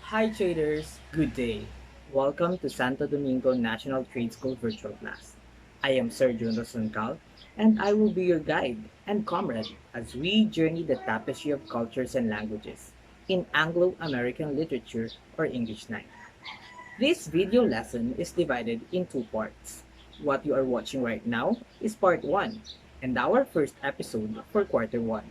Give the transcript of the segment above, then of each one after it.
Hi traders, good day. Welcome to Santo Domingo National Trade School virtual class. I am Sergio Rosuncal, and I will be your guide and comrade as we journey the tapestry of cultures and languages in Anglo-American literature or English 9. This video lesson is divided in two parts. What you are watching right now is part 1 and our first episode for quarter 1.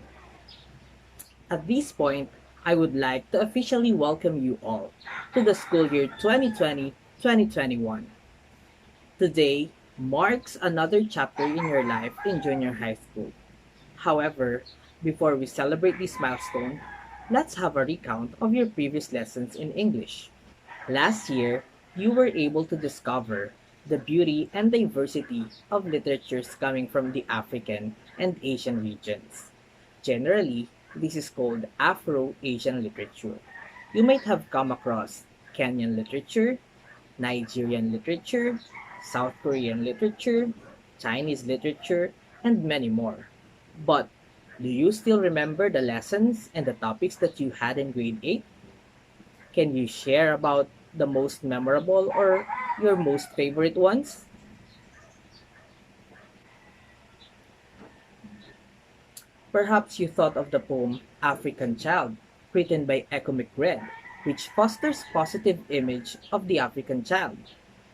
At this point, I would like to officially welcome you all to the school year 2020-2021. Today marks another chapter in your life in junior high school. However, before we celebrate this milestone, let's have a recount of your previous lessons in English. Last year, you were able to discover the beauty and diversity of literatures coming from the African and Asian regions. Generally, this is called Afro-Asian literature. You might have come across Kenyan literature, Nigerian literature, South Korean literature, Chinese literature, and many more. But do you still remember the lessons and the topics that you had in grade 8? Can you share about the most memorable or your most favorite ones? Perhaps you thought of the poem African Child, written by Echo McRed, which fosters positive image of the African child,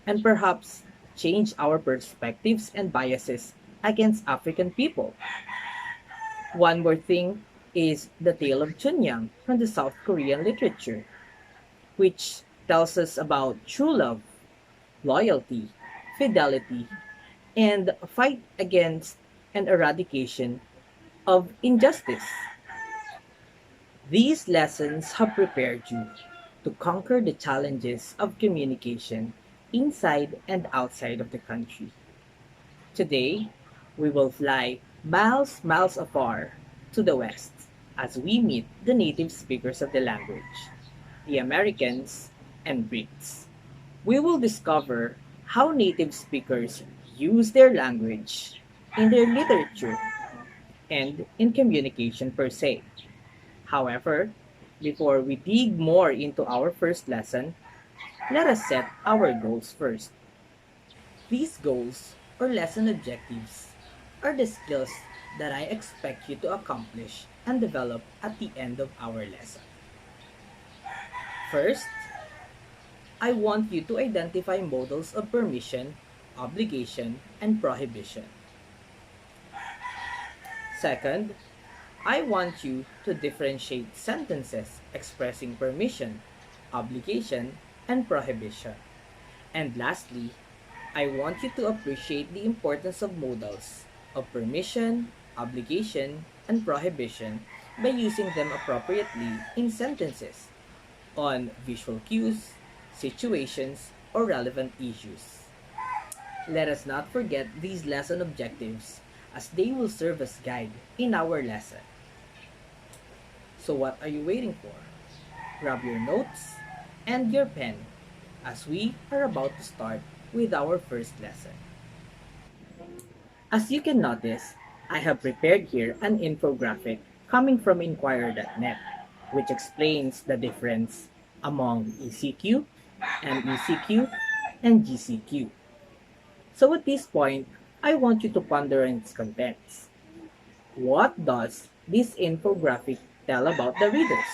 and perhaps change our perspectives and biases against African people. One more thing is the tale of Chunyang from the South Korean literature, which tells us about true love, loyalty, fidelity, and a fight against and eradication of injustice. These lessons have prepared you to conquer the challenges of communication inside and outside of the country. Today, we will fly miles afar to the west as we meet the native speakers of the language, the Americans and Brits. We will discover how native speakers use their language in their literature and in communication per se. However, before we dig more into our first lesson, let us set our goals first. These goals, or lesson objectives, are the skills that I expect you to accomplish and develop at the end of our lesson. First, I want you to identify modals of permission, obligation, and prohibition. Second, I want you to differentiate sentences expressing permission, obligation, and prohibition. And lastly, I want you to appreciate the importance of modals of permission, obligation, and prohibition by using them appropriately in sentences on visual cues, situations, or relevant issues. Let us not forget these lesson objectives as they will serve as guide in our lesson. So what are you waiting for? Grab your notes and your pen as we are about to start with our first lesson. As you can notice, I have prepared here an infographic coming from Inquirer.net, which explains the difference among ECQ, MECQ, and GCQ. So at this point, I want you to ponder on its contents. What does this infographic tell about the readers?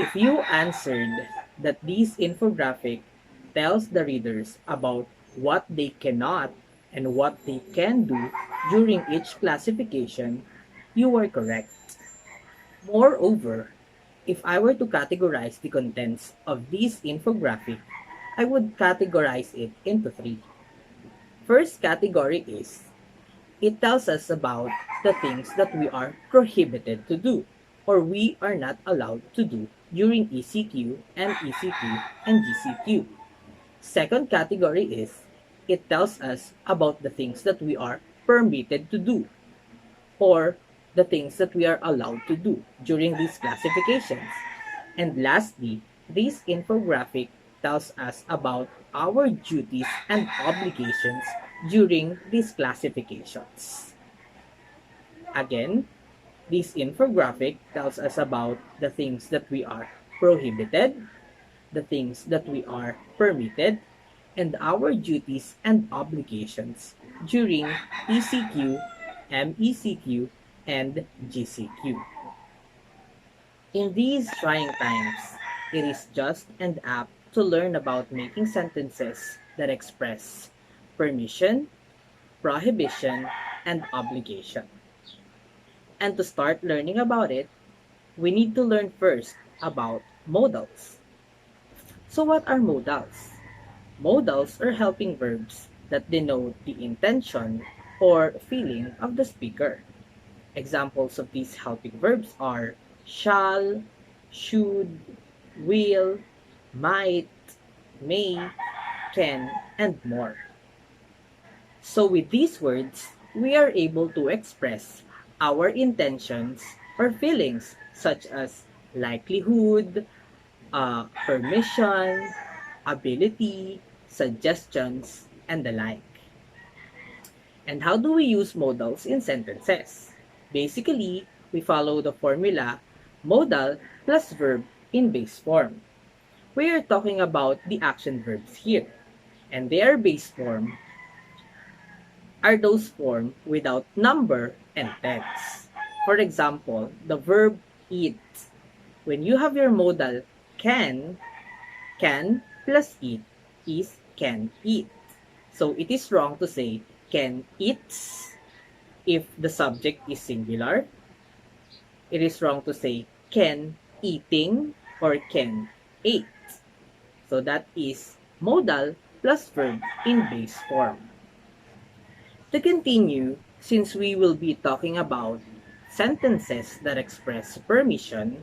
If you answered that this infographic tells the readers about what they cannot and what they can do during each classification, you are correct. Moreover, if I were to categorize the contents of this infographic, I would categorize it into three. First category is, it tells us about the things that we are prohibited to do or we are not allowed to do during ECQ, MECQ, and GCQ. Second category is, it tells us about the things that we are permitted to do or the things that we are allowed to do during these classifications. And lastly, this infographic tells us about our duties and obligations during these classifications. Again, This infographic tells us about the things that we are prohibited, the things that we are permitted, and our duties and obligations during ECQ, MECQ, and GCQ. In these trying times, it is just and apt to learn about making sentences that express permission, prohibition, and obligation. And to start learning about it, we need to learn first about modals. So what are modals? Modals are helping verbs that denote the intention or feeling of the speaker. Examples of these helping verbs are shall, should, will, might, may, can, and more. So with these words, we are able to express our intentions or feelings such as likelihood, permission, ability, suggestions, and the like. And how do we use modals in sentences? Basically, we follow the formula modal plus verb in base form. We are talking about the action verbs here, and their base form are those formed without number and tense. For example, the verb eat. When you have your modal can plus eat is can eat. So it is wrong to say can eats if the subject is singular. It is wrong to say can eating or can ate. So that is modal plus verb in base form. To continue, since we will be talking about sentences that express permission,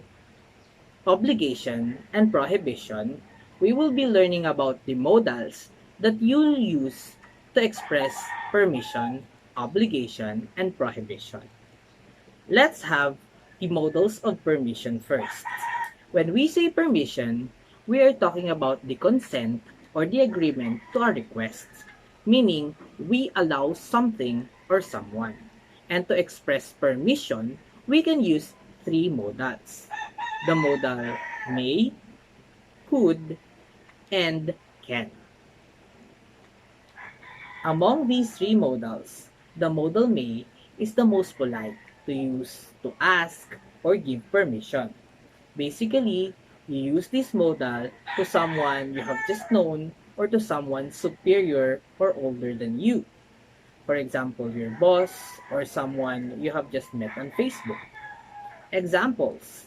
obligation, and prohibition, we will be learning about the modals that you'll use to express permission, obligation, and prohibition. Let's have the modals of permission first. When we say permission, we are talking about the consent or the agreement to a request, meaning we allow something or someone. And to express permission, we can use three modals. The modal may, could, and can. Among these three modals, the modal may is the most polite to use to ask or give permission. Basically, you use this modal to someone you have just known or to someone superior or older than you. For example, your boss or someone you have just met on Facebook. Examples: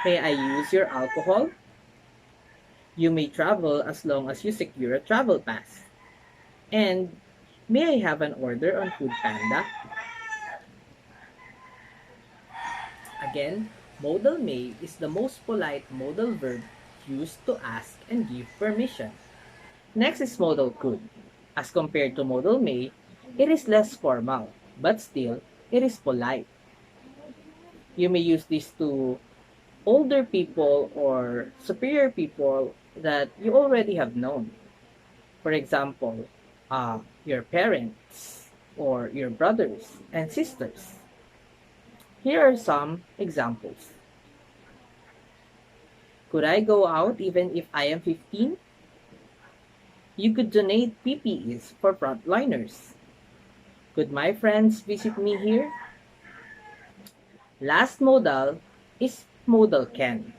may I use your alcohol? You may travel as long as you secure a travel pass. And may I have an order on Food Panda? Again, modal may is the most polite modal verb used to ask and give permission. Next is modal could. As compared to modal may, it is less formal, but still, it is polite. You may use this to older people or superior people that you already have known. For example, your parents or your brothers and sisters. Here are some examples. Could I go out even if I am 15? You could donate PPEs for frontliners. Could my friends visit me here? Last modal is modal can.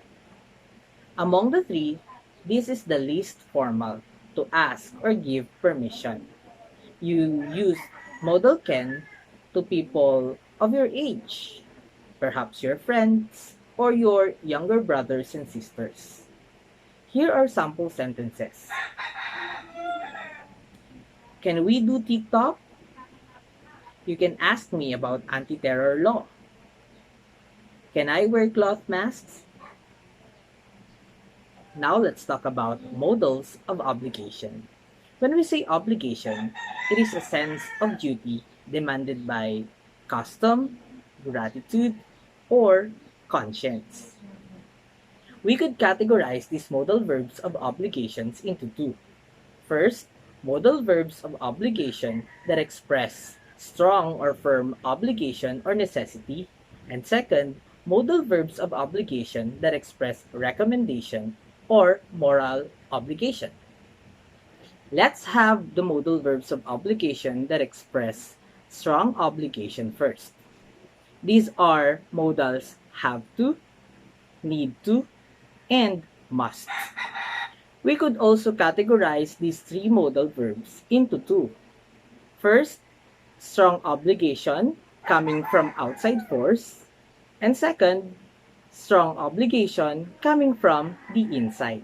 Among the three, this is the least formal to ask or give permission. You use modal can to people of your age, perhaps your friends or your younger brothers and sisters. Here are sample sentences. Can we do TikTok? You can ask me about anti-terror law. Can I wear cloth masks? Now let's talk about modals of obligation. When we say obligation, it is a sense of duty demanded by custom, gratitude, or conscience. We could categorize these modal verbs of obligations into two. First, modal verbs of obligation that express strong or firm obligation or necessity, And second, modal verbs of obligation that express recommendation or moral obligation. Let's have the modal verbs of obligation that express strong obligation first. These are modals have to, need to, and must. We could also categorize these three modal verbs into two. First, strong obligation coming from outside force, and second, strong obligation coming from the inside.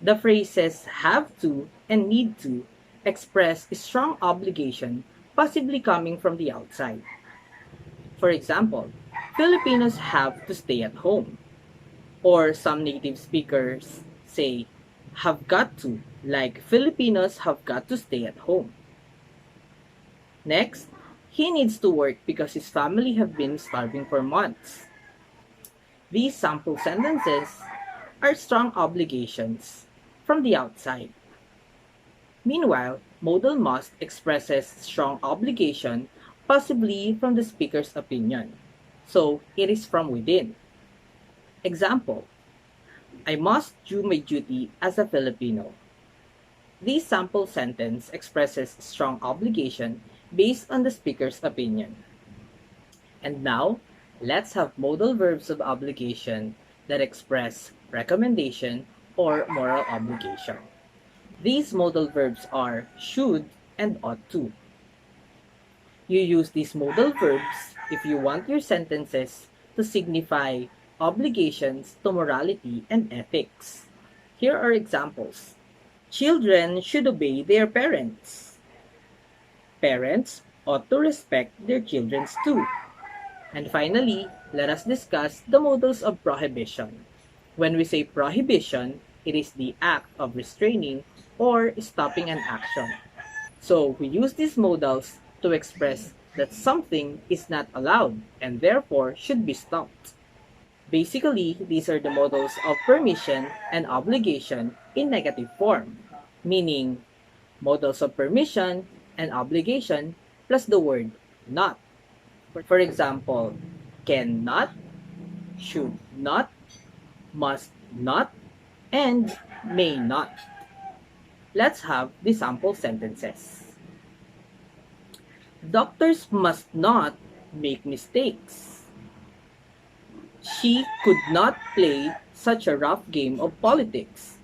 The phrases have to and need to express a strong obligation possibly coming from the outside. For example, Filipinos have to stay at home. Or some native speakers say, have got to, like Filipinos have got to stay at home. Next, he needs to work because his family have been starving for months. These sample sentences are strong obligations from the outside. Meanwhile, modal must expresses strong obligation possibly from the speaker's opinion. So, it is from within. Example, I must do my duty as a Filipino. This sample sentence expresses strong obligation based on the speaker's opinion. And now, let's have modal verbs of obligation that express recommendation or moral obligation. These modal verbs are should and ought to. You use these modal verbs if you want your sentences to signify obligations to morality and ethics. Here are examples. Children should obey their parents. Parents ought to respect their children too. And finally, let us discuss the modals of prohibition. When we say prohibition, it is the act of restraining or stopping an action. So we use these modals to express that something is not allowed and therefore should be stopped. Basically, these are the modals of permission and obligation in negative form, meaning modals of permission and obligation plus the word not. For example, cannot, should not, must not, and may not. Let's have the sample sentences. Doctors must not make mistakes. She could not play such a rough game of politics.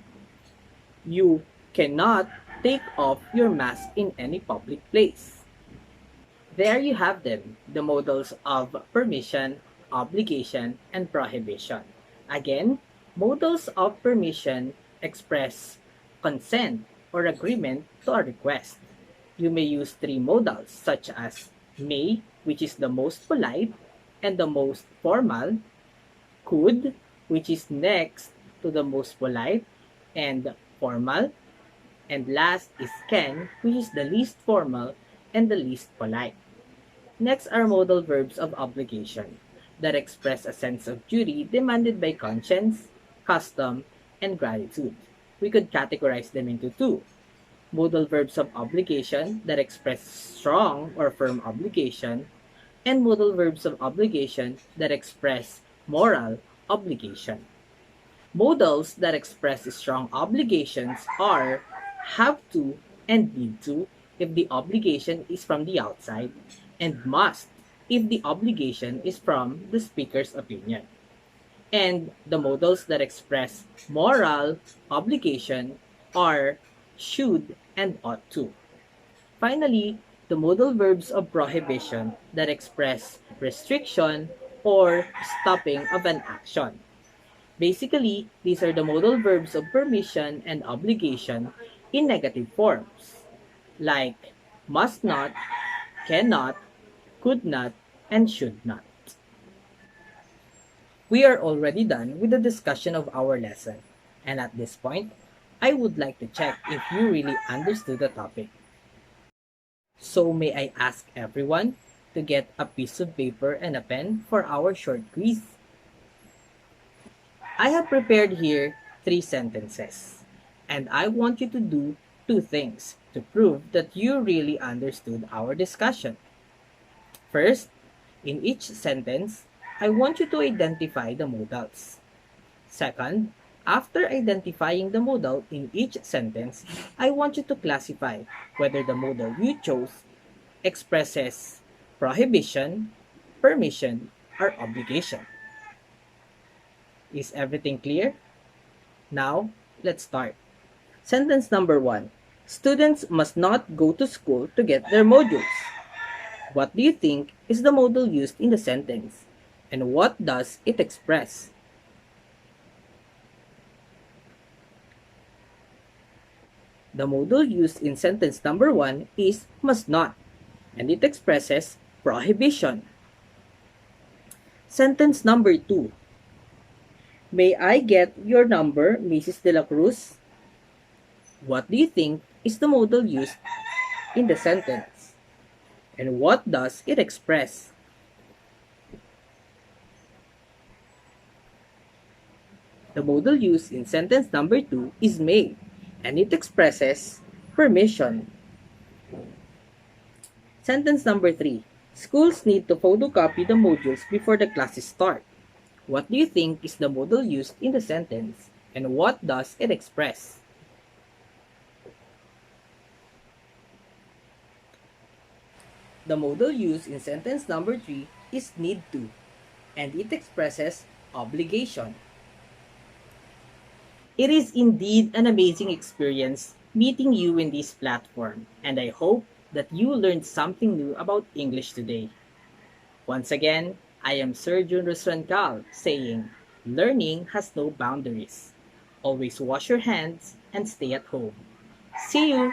You cannot take off your mask in any public place. There you have them, the modals of permission, obligation, and prohibition. Again, modals of permission express consent or agreement to a request. You may use three modals such as may, which is the most polite and the most formal, could, which is next to the most polite and formal, and last is can, which is the least formal and the least polite. Next are modal verbs of obligation that express a sense of duty demanded by conscience, custom, and gratitude. We could categorize them into two. Modal verbs of obligation that express strong or firm obligation, and modal verbs of obligation that express moral obligation. Modals that express strong obligations are have to and need to if the obligation is from the outside, and must if the obligation is from the speaker's opinion. And the modals that express moral obligation are should and ought to. Finally, the modal verbs of prohibition that express restriction or stopping of an action. Basically, these are the modal verbs of permission and obligation in negative forms, like must not, cannot, could not, and should not. We are already done with the discussion of our lesson, and at this point, I would like to check if you really understood the topic. So may I ask everyone to get a piece of paper and a pen for our short quiz? I have prepared here 3 sentences, and I want you to do 2 things to prove that you really understood our discussion. First, In each sentence, I want you to identify the modals. Second, after identifying the modal in each sentence, I want you to classify whether the modal you chose expresses prohibition, permission, or obligation. Is everything clear? Now, let's start. Sentence number 1. Students must not go to school to get their modules. What do you think is the modal used in the sentence? And what does it express? The modal used in sentence number 1 is must not, and it expresses prohibition. Sentence number 2. May I get your number, Mrs. De La Cruz? What do you think is the modal used in the sentence? And what does it express? The modal used in sentence number 2 is may, and it expresses permission. Sentence number 3. Schools need to photocopy the modules before the classes start. What do you think is the modal used in the sentence, and what does it express? The modal used in sentence number 3 is need to, and it expresses obligation. It is indeed an amazing experience meeting you in this platform, and I hope that you learned something new about English today. Once again, I am Sir Jun Rosrancal saying, learning has no boundaries. Always wash your hands and stay at home. See you!